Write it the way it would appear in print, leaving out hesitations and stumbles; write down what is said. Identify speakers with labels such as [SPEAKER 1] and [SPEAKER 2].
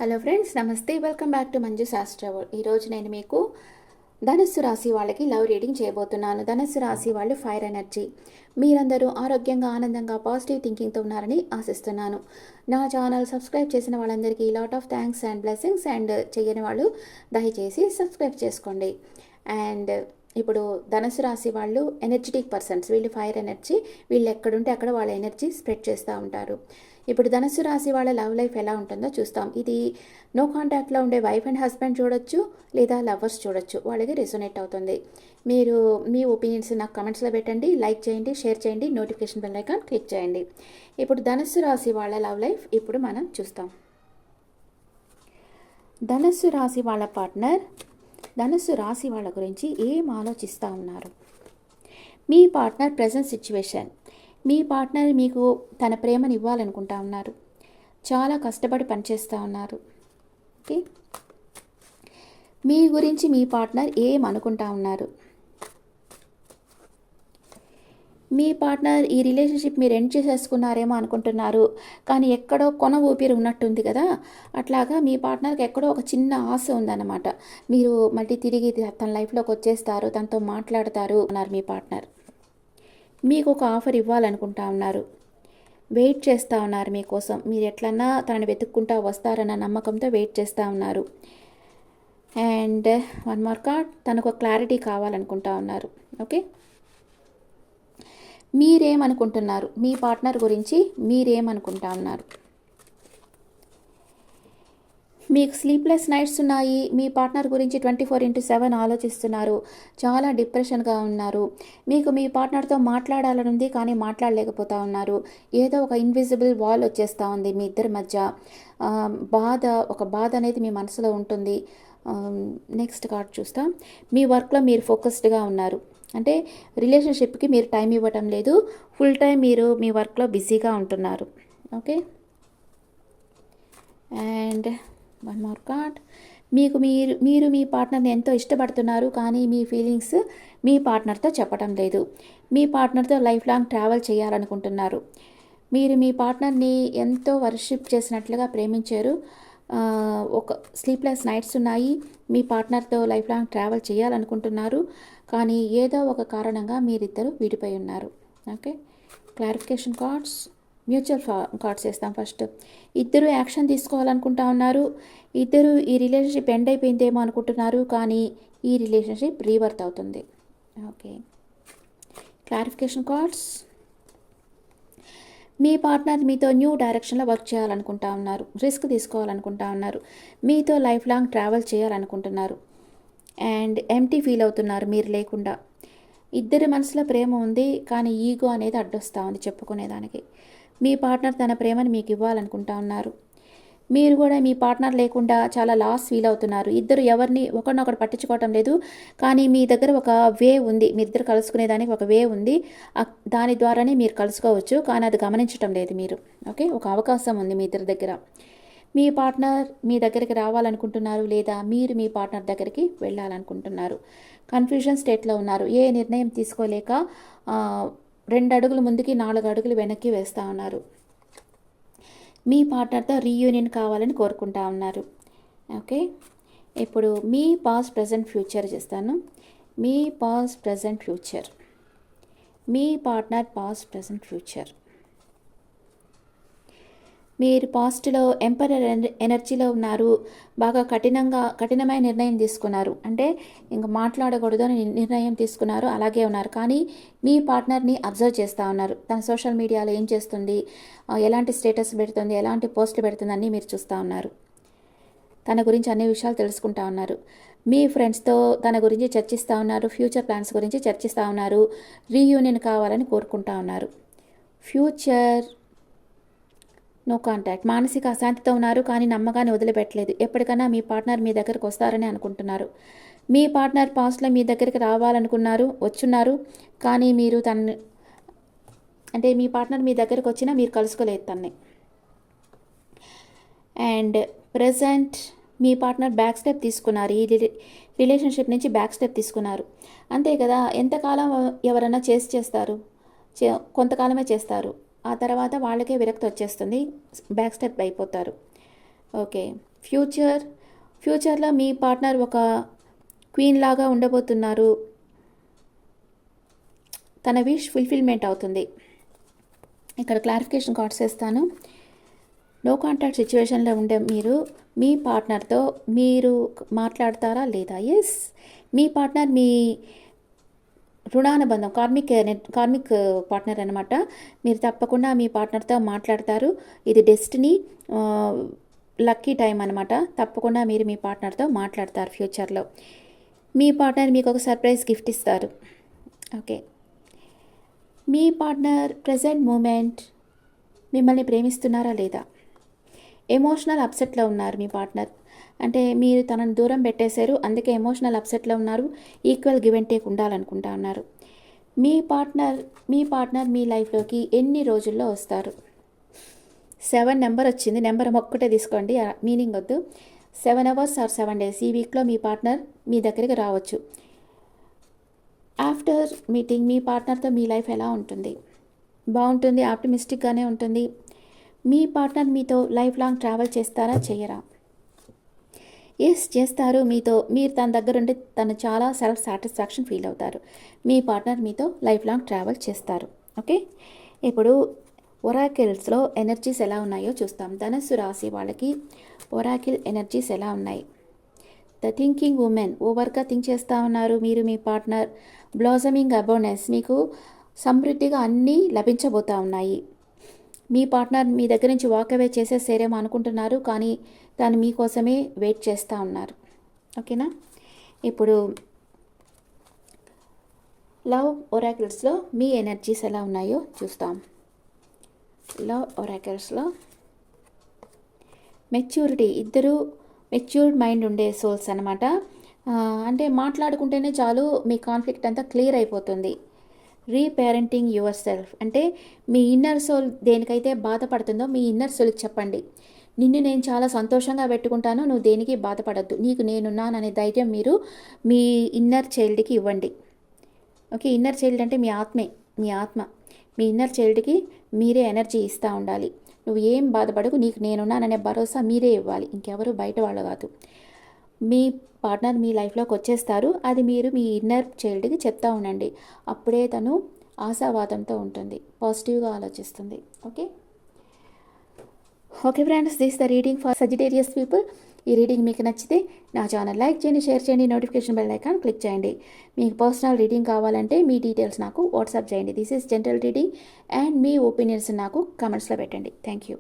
[SPEAKER 1] Hello friends, నమస్తే. Welcome back to Manju శాస్త్రవల్. ఈరోజు నేను మీకు ధనుస్సు రాశి వాళ్ళకి లవ్ రీడింగ్ చేయబోతున్నాను. ధనుస్సు రాశి వాళ్ళు ఫైర్ ఎనర్జీ. మీరందరూ ఆరోగ్యంగా, ఆనందంగా, పాజిటివ్ థింకింగ్తో ఉన్నారని ఆశిస్తున్నాను. నా ఛానల్ సబ్స్క్రైబ్ చేసిన వాళ్ళందరికీ lot of thanks and blessings. And చేయని వాళ్ళు దయచేసి సబ్స్క్రైబ్ చేసుకోండి. అండ్ ఇప్పుడు ధనుసు రాశి వాళ్ళు ఎనర్జెటిక్ పర్సన్స్. వీళ్ళు ఫైర్ ఎనర్జీ. వీళ్ళు ఎక్కడుంటే అక్కడ వాళ్ళ ఎనర్జీ స్ప్రెడ్ చేస్తూ ఉంటారు. ఇప్పుడు ధనుసు రాశి వాళ్ళ లవ్ లైఫ్ ఎలా ఉంటుందో చూస్తాం. ఇది నో కాంటాక్ట్లో ఉండే వైఫ్ అండ్ హస్బెండ్ చూడొచ్చు, లేదా లవర్స్ చూడొచ్చు. వాళ్ళకి రెసొనేట్ అవుతుంది. మీరు మీ ఒపీనియన్స్ నాకు కమెంట్స్లో పెట్టండి, లైక్ చేయండి, షేర్ చేయండి, నోటిఫికేషన్ బెల్ ఐకాన్ క్లిక్ చేయండి. ఇప్పుడు ధనుసు రాశి వాళ్ళ లవ్ లైఫ్ ఇప్పుడు మనం చూస్తాం. ధనుసు రాశి వాళ్ళ పార్ట్నర్ ధనుసు రాశి వాళ్ళ గురించి ఏం ఆలోచిస్తూ ఉన్నారు? మీ పార్ట్నర్ ప్రజెంట్ సిచ్యువేషన్. మీ పార్ట్నర్ మీకు తన ప్రేమను ఇవ్వాలనుకుంటా ఉన్నారు. చాలా కష్టపడి పనిచేస్తూ ఉన్నారు. ఓకే, మీ గురించి మీ పార్ట్నర్ ఏం అనుకుంటా ఉన్నారు? మీ పార్ట్నర్ ఈ రిలేషన్షిప్ మీరు ఎండ్ చేసేసుకున్నారేమో అనుకుంటున్నారు, కానీ ఎక్కడో కొన ఊపిరి ఉన్నట్టుంది కదా. అట్లాగా మీ పార్ట్నర్కి ఎక్కడో ఒక చిన్న ఆశ ఉందన్నమాట. మీరు మళ్ళీ తిరిగి తన లైఫ్లోకి వచ్చేస్తారు, తనతో మాట్లాడతారు అన్నారు మీ పార్ట్నర్. మీకు ఒక ఆఫర్ ఇవ్వాలనుకుంటా ఉన్నారు. వెయిట్ చేస్తూ ఉన్నారు మీకోసం. మీరు ఎట్లన్నా తనని వెతుక్కుంటా వస్తారన్న నమ్మకంతో వెయిట్ చేస్తూ ఉన్నారు. అండ్ వన్ మోర్ కార్డ్, తనకు క్లారిటీ కావాలనుకుంటా ఉన్నారు. ఓకే, మీరేమనుకుంటున్నారు? మీ పార్ట్నర్ గురించి మీరేమనుకుంటా ఉన్నారు? మీకు స్లీప్లెస్ నైట్స్ ఉన్నాయి. మీ పార్ట్నర్ గురించి 24/7 ఆలోచిస్తున్నారు. చాలా డిప్రెషన్గా ఉన్నారు. మీకు మీ పార్ట్నర్తో మాట్లాడాలనుంది, కానీ మాట్లాడలేకపోతా ఉన్నారు. ఏదో ఒక ఇన్విజిబుల్ వాల్ వచ్చేస్తూ ఉంది మీ ఇద్దరి మధ్య. ఒక బాధ అనేది మీ మనసులో ఉంటుంది. నెక్స్ట్ కార్డ్ చూస్తాం. మీ వర్క్లో మీరు ఫోకస్డ్గా ఉన్నారు. అంటే రిలేషన్షిప్కి మీరు టైం ఇవ్వటం లేదు. ఫుల్ టైం మీరు మీ వర్క్లో బిజీగా ఉంటున్నారు. Okay, and one more card. మీరు మీ పార్ట్నర్ని ఎంతో ఇష్టపడుతున్నారు, కానీ మీ ఫీలింగ్స్ మీ పార్ట్నర్తో చెప్పడం లేదు. మీ పార్ట్నర్తో లైఫ్ లాంగ్ ట్రావెల్ చేయాలనుకుంటున్నారు. మీరు మీ పార్ట్నర్ని ఎంతో వర్షిప్ చేసినట్లుగా ప్రేమించారు. ఒక స్లీప్లెస్ నైట్స్ ఉన్నాయి. మీ పార్ట్నర్తో లైఫ్ లాంగ్ ట్రావెల్ చేయాలనుకుంటున్నారు, కానీ ఏదో ఒక కారణంగా మీరిద్దరు విడిపోయి ఉన్నారు. Okay, clarification cards, mutual cards వేస్తాం. ఫస్ట్, ఇద్దరు యాక్షన్ తీసుకోవాలనుకుంటా ఉన్నారు. ఇద్దరు ఈ రిలేషన్షిప్ ఎండ్ అయిపోయిందేమో అనుకుంటున్నారు, కానీ ఈ రిలేషన్షిప్ రీవర్త్ అవుతుంది. ఓకే, క్లారిఫికేషన్ కార్డ్స్, మీ పార్ట్నర్ మీతో న్యూ డైరెక్షన్లో వర్క్ చేయాలనుకుంటా ఉన్నారు. రిస్క్ తీసుకోవాలనుకుంటా ఉన్నారు. మీతో లైఫ్ లాంగ్ ట్రావెల్ చేయాలనుకుంటున్నారు. అండ్ ఎంప్టీ ఫీల్ అవుతున్నారు మీరు లేకుండా. ఇద్దరి మనసులో ప్రేమ ఉంది, కానీ ఈగో అనేది అడ్డొస్తూ ఉంది చెప్పుకునేదానికి. మీ పార్ట్నర్ తన ప్రేమను మీకు ఇవ్వాలనుకుంటా ఉన్నారు. మీరు కూడా మీ పార్ట్నర్ లేకుండా చాలా లాస్ ఫీల్ అవుతున్నారు. ఇద్దరు ఎవరిని ఒకరినొకరు పట్టించుకోవటం లేదు, కానీ మీ దగ్గర ఒక వే ఉంది. మీ ఇద్దరు కలుసుకునేదానికి ఒక వే ఉంది. దాని ద్వారానే మీరు కలుసుకోవచ్చు, కానీ అది గమనించటం లేదు మీరు. ఓకే, ఒక అవకాశం ఉంది మీ ఇద్దరి దగ్గర. మీ పార్ట్నర్ మీ దగ్గరికి రావాలనుకుంటున్నారు, లేదా మీరు మీ పార్ట్నర్ దగ్గరికి వెళ్ళాలనుకుంటున్నారు. కన్ఫ్యూజన్ స్టేట్లో ఉన్నారు. ఏ నిర్ణయం తీసుకోలేక 2 అడుగులు ముందుకి 4 అడుగులు వెనక్కి వేస్తూ ఉన్నారు. మీ పార్ట్నర్తో రీయూనియన్ కావాలని కోరుకుంటా ఉన్నారు. ఓకే, ఇప్పుడు మీ పాస్ట్ ప్రజెంట్ ఫ్యూచర్ చేస్తాను. మీ పాస్ట్ ప్రజెంట్ ఫ్యూచర్, మీ పార్ట్నర్ పాస్ట్ ప్రజెంట్ ఫ్యూచర్. మీరు పాస్ట్లో ఎంపరర్ ఎనర్జీలో ఉన్నారు. బాగా కఠినమైన నిర్ణయం తీసుకున్నారు. అంటే ఇంకా మాట్లాడకూడదు అని నిర్ణయం తీసుకున్నారు. అలాగే ఉన్నారు, కానీ మీ పార్ట్నర్ని అబ్జర్వ్ చేస్తూ ఉన్నారు. తన సోషల్ మీడియాలో ఏం చేస్తుంది, ఎలాంటి స్టేటస్ పెడుతుంది, ఎలాంటి పోస్టులు పెడుతుంది అన్నీ మీరు చూస్తూ ఉన్నారు. తన గురించి అన్ని విషయాలు తెలుసుకుంటా ఉన్నారు. మీ ఫ్రెండ్స్తో తన గురించి చర్చిస్తూ ఉన్నారు. ఫ్యూచర్ ప్లాన్స్ గురించి చర్చిస్తూ ఉన్నారు. రీయూనియన్ కావాలని కోరుకుంటా ఉన్నారు. Future no contact. మానసిక అశాంతితో ఉన్నారు, కానీ నమ్మకాన్ని వదిలిపెట్టలేదు. ఎప్పటికైనా మీ పార్ట్నర్ మీ దగ్గరకు వస్తారని అనుకుంటున్నారు. మీ పార్ట్నర్ పాస్ట్లో మీ దగ్గరికి రావాలనుకున్నారు, వచ్చున్నారు, కానీ మీరు మీ పార్ట్నర్ మీ దగ్గరకు వచ్చినా మీరు కలుసుకోలేదు తన్ని. And present me partner back step తీసుకున్నారు. ఈ రిలేషన్షిప్ నుంచి బ్యాక్ స్టెప్ తీసుకున్నారు. అంతే కదా, ఎంతకాలం ఎవరైనా చేస్తారు, కొంతకాలమే చేస్తారు. ఆ తర్వాత వాళ్ళకే విరక్తి వచ్చేస్తుంది, బ్యాక్ స్టెప్ అయిపోతారు. ఓకే, ఫ్యూచర్లో మీ పార్ట్నర్ ఒక క్వీన్ లాగా ఉండబోతున్నారు. తన విష్ ఫుల్ఫిల్మెంట్ అవుతుంది. ఇక్కడ క్లారిఫికేషన్ కార్డ్స్ వేస్తాను. నో కాంటాక్ట్ సిచ్యువేషన్లో ఉండే మీరు మీ పార్ట్నర్తో మీరు మాట్లాడతారా లేదా? ఎస్, మీ పార్ట్నర్ మీ రుణానుబంధం కార్మిక్ పార్ట్నర్ అనమాట. మీరు తప్పకుండా మీ పార్ట్నర్తో మాట్లాడతారు. ఇది డెస్టినీ, లక్కీ టైం అనమాట. తప్పకుండా మీరు మీ పార్ట్నర్తో మాట్లాడతారు ఫ్యూచర్లో. మీ పార్ట్నర్ మీకు ఒక సర్ప్రైజ్ గిఫ్ట్ ఇస్తారు. ఓకే, మీ పార్ట్నర్ ప్రజెంట్ మూమెంట్ మిమ్మల్ని ప్రేమిస్తున్నారా లేదా? ఎమోషనల్ అప్సెట్లో ఉన్నారు మీ పార్ట్నర్. అంటే మీరు తనను దూరం పెట్టేశారు, అందుకే ఎమోషనల్ అప్సెట్లో ఉన్నారు. ఈక్వల్ గివ్ అండ్ టేక్ ఉండాలనుకుంటా ఉన్నారు. మీ పార్ట్నర్ మీ లైఫ్లోకి ఎన్ని రోజుల్లో వస్తారు? 7 నెంబర్ వచ్చింది. నెంబర్ ఒక్కటే తీసుకోండి, మీనింగ్ వద్దు. 7 అవర్స్ ఆర్ 7 డేస్ ఈ వీక్లో మీ పార్ట్నర్ మీ దగ్గరికి రావచ్చు. ఆఫ్టర్ మీటింగ్ మీ పార్ట్నర్తో మీ లైఫ్ ఎలా ఉంటుంది? బాగుంటుంది, ఆప్టిమిస్టిక్గానే ఉంటుంది. మీ పార్ట్నర్ మీతో లైఫ్ లాంగ్ ట్రావెల్ చేస్తారా, చేయరా? ఎస్, చేస్తారు. మీరు తన దగ్గర ఉంటే తను చాలా సెల్ఫ్ సాటిస్ఫాక్షన్ ఫీల్ అవుతారు. మీ పార్ట్నర్ మీతో లైఫ్ లాంగ్ ట్రావెల్ చేస్తారు. ఓకే, ఇప్పుడు ఒరాకిల్స్లో ఎనర్జీస్ ఎలా ఉన్నాయో చూస్తాం. ధనస్సు రాశి వాళ్ళకి ఒరాకిల్ ఎనర్జీస్ ఎలా ఉన్నాయి? ద థింకింగ్ ఉమెన్, ఓవర్గా థింక్ చేస్తూ ఉన్నారు మీరు. మీ పార్ట్నర్ బ్లాసమింగ్ అబౌండెన్స్, మీకు సమృద్ధిగా అన్నీ లభించబోతూ ఉన్నాయి. మీ పార్ట్నర్ మీ దగ్గర నుంచి వాక్ అవే చేసేసేరేమో అనుకుంటున్నారు, కానీ తను మీకోసమే వెయిట్ చేస్తూ ఉన్నారు. ఓకేనా, ఇప్పుడు లవ్ ఒరాకిల్స్లో మీ ఎనర్జీస్ ఎలా ఉన్నాయో చూస్తాం. లవ్ ఒరాకిల్స్లో మెచ్యూరిటీ, ఇద్దరు మెచ్యూర్డ్ మైండ్ ఉండే సోల్స్ అనమాట. అంటే మాట్లాడుకుంటేనే చాలు మీ కాన్ఫ్లిక్ట్ అంతా క్లియర్ అయిపోతుంది. రీపేరెంటింగ్ యువర్ సెల్ఫ్, అంటే మీ ఇన్నర్ సోల్ దేనికైతే బాధపడుతుందో మీ ఇన్నర్ సోల్కి చెప్పండి, నిన్ను నేను చాలా సంతోషంగా పెట్టుకుంటాను, నువ్వు దేనికి బాధపడద్దు, నీకు నేనున్నాననే ధైర్యం మీరు మీ ఇన్నర్ చైల్డ్కి ఇవ్వండి. ఓకే, ఇన్నర్ చైల్డ్ అంటే మీ ఆత్మ. మీ ఇన్నర్ చైల్డ్కి మీరే ఎనర్జీ ఇస్తూ ఉండాలి. నువ్వు ఏం బాధపడకు, నీకు నేనున్నాననే భరోసా మీరే ఇవ్వాలి, ఇంకెవరు బయట వాళ్ళు కాదు. మీ పార్ట్నర్ మీ లైఫ్లోకి వచ్చేస్తారు, అది మీరు మీ ఇన్నర్ చైల్డ్కి చెప్తా ఉండండి. అప్పుడే తను ఆశావాదంతో ఉంటుంది, పాజిటివ్గా ఆలోచిస్తుంది. Okay friends, this the reading for Sagittarius people. ఈ రీడింగ్ మీకు నచ్చితే నా ఛానల్ లైక్ చేయండి, షేర్ చేయండి, నోటిఫికేషన్ బెల్ ఐకాన్ క్లిక్ చేయండి. మీకు పర్సనల్ రీడింగ్ కావాలంటే మీ డీటెయిల్స్ నాకు వాట్సాప్ చేయండి. This is general reading and me opinions నాకు కమెంట్స్లో పెట్టండి. Thank you.